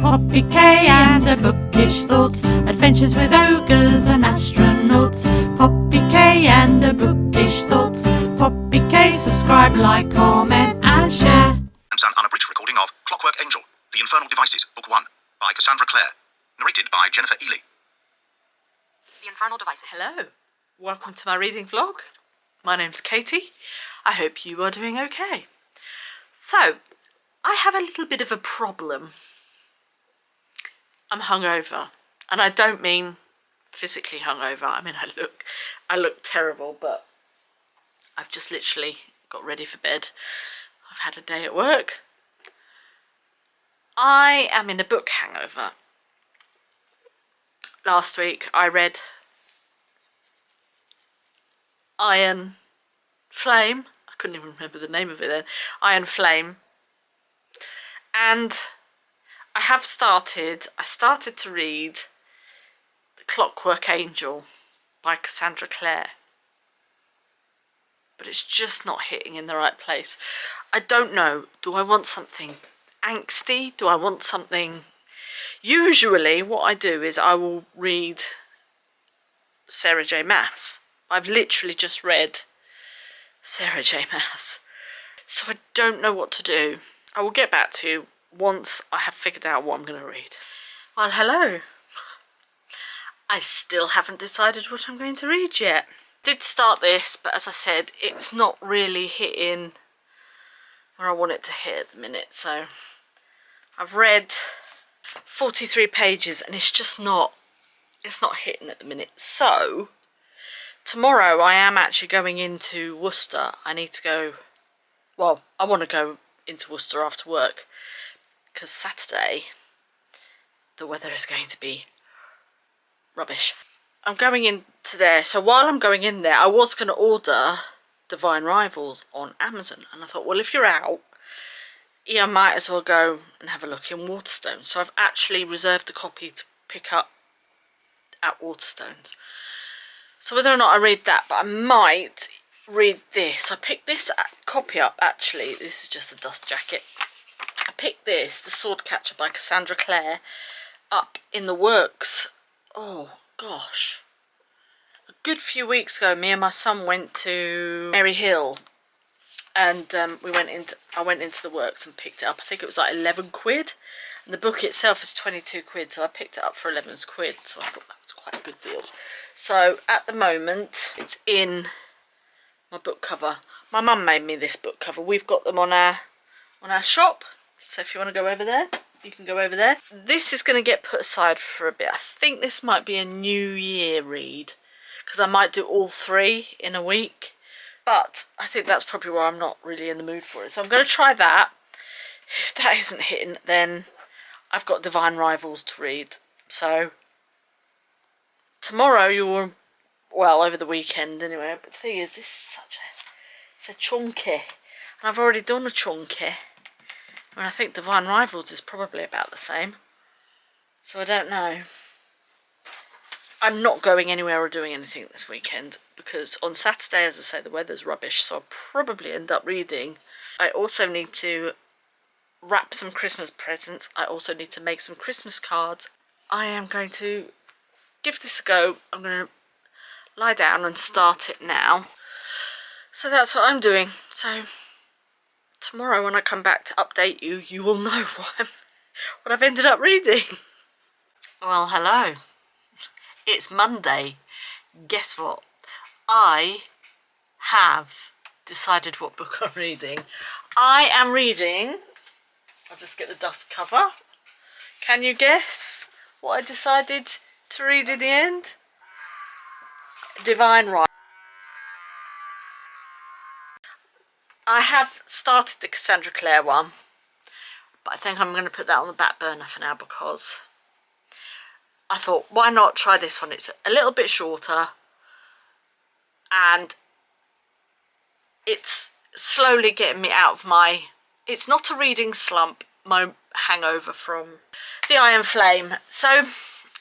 Poppy K and her bookish thoughts, adventures with ogres and astronauts. Poppy K and her bookish thoughts. Poppy K, subscribe, like, comment and share. And an unabridged recording of Clockwork Angel, The Infernal Devices, Book 1, by Cassandra Clare. Narrated by Jennifer Ely. The Infernal Devices. Hello, welcome to my reading vlog. My name's Katie. I hope you are doing okay. So, I have a little bit of a problem. I'm hungover, and I don't mean physically hungover. I mean I look terrible, but I've just literally got ready for bed. I've had a day at work. I am in a book hangover. Last week I read Iron Flame. I couldn't even remember the name of it then. Iron Flame. And I started to read The Clockwork Angel by Cassandra Clare. But it's just not hitting in the right place. I don't know. Do I want something angsty? Do I want something... Usually what I do is I will read Sarah J. Maas. I've literally just read Sarah J. Maas. So I don't know what to do. I will get back to you once I have figured out what I'm going to read. Well, hello. I still haven't decided what I'm going to read yet. Did start this, but as I said, it's not really hitting where I want it to hit at the minute. So I've read 43 pages and it's just not, it's not hitting at the minute. So tomorrow I am actually going into Worcester. I need to go, well, I want to go into Worcester after work because Saturday the weather is going to be rubbish. I'm going into there, so while I'm going in there I was going to order Divine Rivals on Amazon, and I thought, well, if you're out, I might as well go and have a look in Waterstones. So I've actually reserved a copy to pick up at Waterstones. So whether or not I read that, but I might read this. I picked this copy up, actually. This is just a dust jacket. I picked this, The Swordcatcher by Cassandra Clare, up in the works. Oh gosh, a good few weeks ago me and my son went to Mary Hill, and I went into the works and picked it up. I think it was like 11 quid, and the book itself is 22 quid, so I picked it up for 11 quid, so I thought that was quite a good deal. So at the moment it's in my book cover. My mum made me this book cover. We've got them on our shop, so if you want to go over there, you can go over there. This is going to get put aside for a bit. I think this might be a New Year read, because I might do all three in a week, but I think that's probably why I'm not really in the mood for it. So I'm going to try that. If that isn't hitting, then I've got Divine Rivals to read. So tomorrow you will, well, over the weekend anyway, but the thing is, this is it's a chunky, and I've already done a chunky. I mean, I think Divine Rivals is probably about the same. So I don't know. I'm not going anywhere or doing anything this weekend because on Saturday, as I say, the weather's rubbish, so I'll probably end up reading. I also need to wrap some Christmas presents. I also need to make some Christmas cards. I am going to give this a go. I'm going to lie down and start it now. So that's what I'm doing. So tomorrow when I come back to update you, you will know what I've ended up reading. Well, hello. It's Monday. Guess what? I have decided what book I'm reading. I am reading, I'll just get the dust cover. Can you guess what I decided to read in the end? Divine Right. I have started the Cassandra Clare one, but I think I'm going to put that on the back burner for now because I thought, why not try this one? It's a little bit shorter and it's slowly getting me out of my, it's not a reading slump, my hangover from the Iron Flame. So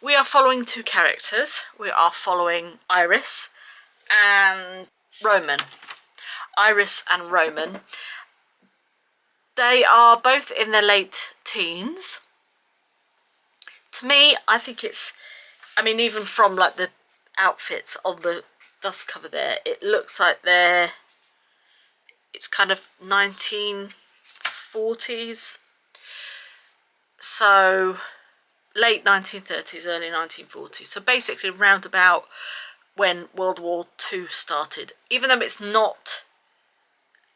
we are following two characters. We are following Iris and Roman. Iris and Roman. They are both in their late teens. To me, I think it's, I mean, even from like the outfits on the dust cover there, it looks like it's kind of 1940s. So late 1930s, early 1940s. So basically round about when World War II started. Even though it's not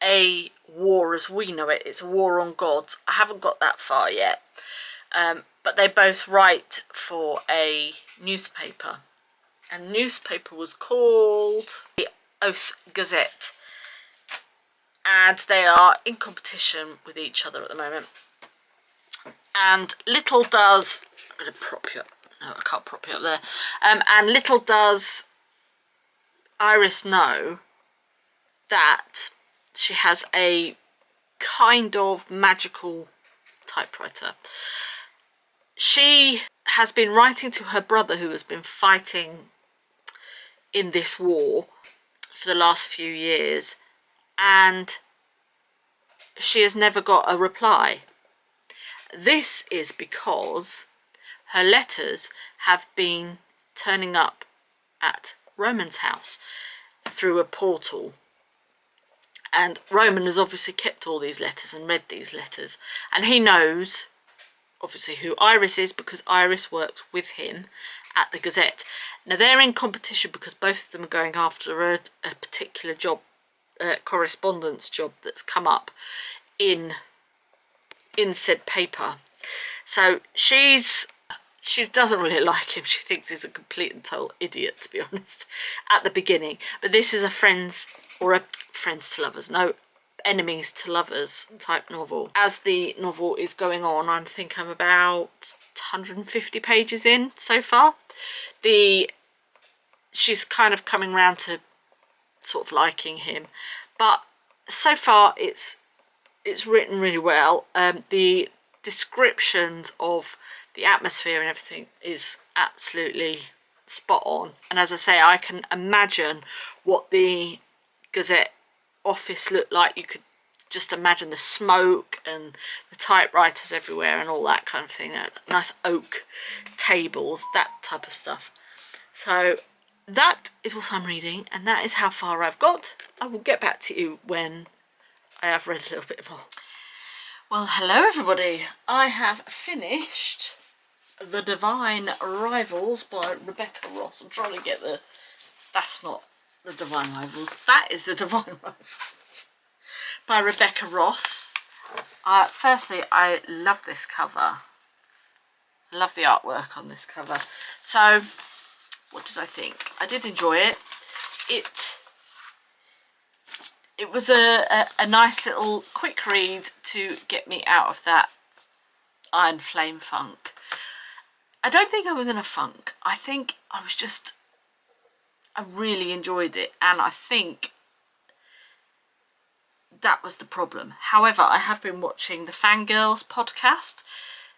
a war as we know it, it's a war on gods. I haven't got that far yet. But they both write for a newspaper. And the newspaper was called the Oath Gazette. And they are in competition with each other at the moment. And little does, I'm going to prop you up, no I can't prop you up there, and little does Iris know that she has a kind of magical typewriter. She has been writing to her brother, who has been fighting in this war for the last few years, and she has never got a reply. This is because her letters have been turning up at Roman's house through a portal. And Roman has obviously kept all these letters and read these letters. And he knows, obviously, who Iris is because Iris works with him at the Gazette. Now, they're in competition because both of them are going after a particular job, correspondence job that's come up in said paper. So she doesn't really like him. She thinks he's a complete and total idiot, to be honest, at the beginning. But this is a friends to lovers, no, enemies to lovers type novel. As the novel is going on, I think I'm about 150 pages in so far. She's kind of coming round to sort of liking him, but so far it's written really well. The descriptions of the atmosphere and everything is absolutely spot on. And as I say, I can imagine what the Gazette office looked like. You could just imagine the smoke and the typewriters everywhere and all that kind of thing. Nice oak tables, that type of stuff. So that is what I'm reading, and that is how far I've got. I will get back to you when I have read a little bit more. Well, hello everybody. I have finished The Divine Rivals by Rebecca Ross. I'm trying to get that's not The Divine Rivals. That is The Divine Rivals by Rebecca Ross. Firstly, I love this cover. I love the artwork on this cover. So, what did I think? I did enjoy it. It was a nice little quick read to get me out of that Iron Flame funk. I don't think I was in a funk. I think I really enjoyed it, and I think that was the problem. However, I have been watching the Fangirls podcast,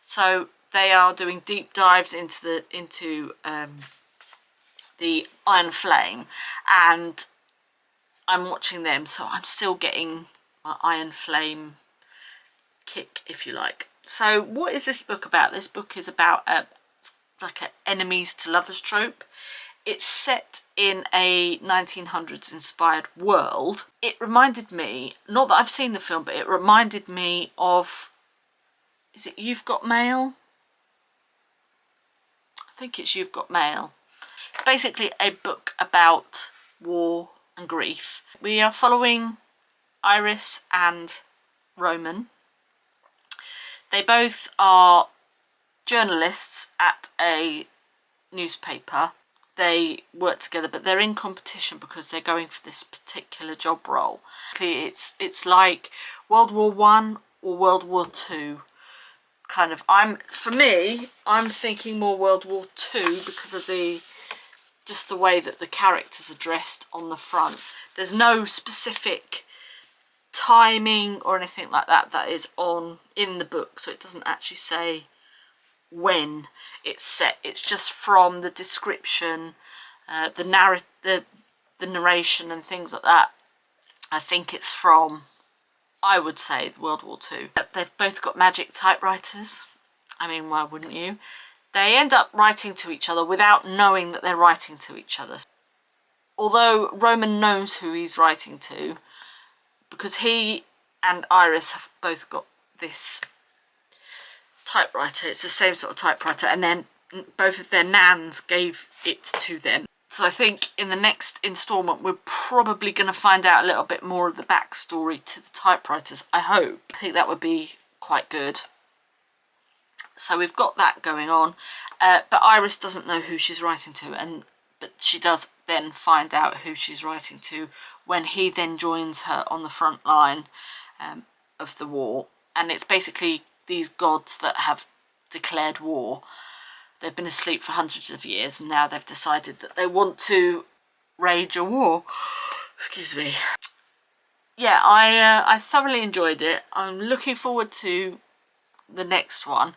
so they are doing deep dives into the Iron Flame, and I'm watching them, so I'm still getting my Iron Flame kick, if you like. So what is this book about? This book is about like an enemies to lovers trope. It's set in a 1900s inspired world. It reminded me, not that I've seen the film, but it reminded me of, is it You've Got Mail? I think it's You've Got Mail. It's basically a book about war and grief. We are following Iris and Roman. They both are journalists at a newspaper. They work together, but they're in competition because they're going for this particular job role. It's like World War I or World War II. Kind of. For me, I'm thinking more World War II because of just the way that the characters are dressed on the front. There's no specific timing or anything like that is in the book, so it doesn't actually say when it's set. It's just from the description, the narration and things like that. I think it's from, I would say, World War II. They've both got magic typewriters. I mean, why wouldn't you? They end up writing to each other without knowing that they're writing to each other. Although Roman knows who he's writing to, because he and Iris have both got this typewriter. It's the same sort of typewriter, and then both of their nans gave it to them. So I think in the next instalment we're probably going to find out a little bit more of the backstory to the typewriters, I hope. I think that would be quite good. So we've got that going on, but Iris doesn't know who she's writing to, but she does then find out who she's writing to when he then joins her on the front line of the war. And it's basically these gods that have declared war. They've been asleep for hundreds of years, and now they've decided that they want to wage a war. Excuse me. Yeah, I thoroughly enjoyed it. I'm looking forward to the next one.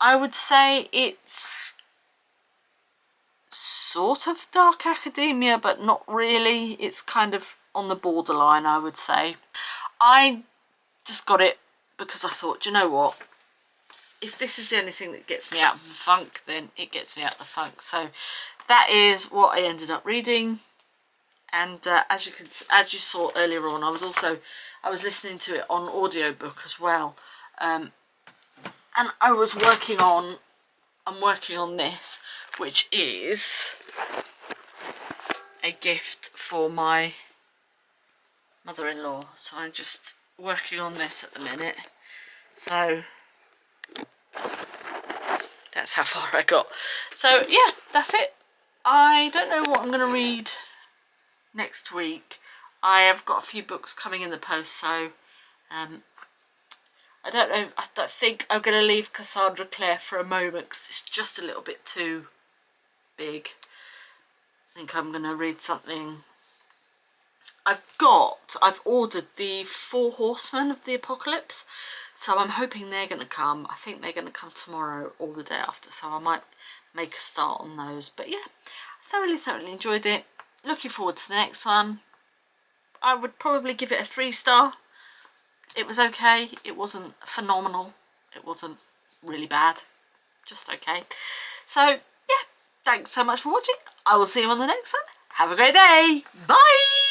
I would say it's sort of dark academia, but not really. It's kind of on the borderline, I would say. I just got it because I thought, do you know what? If this is the only thing that gets me out of the funk, then it gets me out of the funk. So that is what I ended up reading. And as you saw earlier on, I was listening to it on audiobook as well. And I was working on this, which is a gift for my mother-in-law. So I'm just working on this at the minute. So that's how far I got. So yeah, that's it. I don't know what I'm going to read next week. I have got a few books coming in the post, so I don't know. I think I'm going to leave Cassandra Clare for a moment because it's just a little bit too big. I think I'm going to read something. I've ordered the 4 Horsemen of the Apocalypse, so I'm hoping they're going to come. I think they're going to come tomorrow or the day after, so I might make a start on those. But yeah, thoroughly enjoyed it. Looking forward to the next one. I would probably give it a 3-star. It was okay. It wasn't phenomenal. It wasn't really bad. Just okay. So yeah, thanks so much for watching. I will see you on the next one. Have a great day. Bye.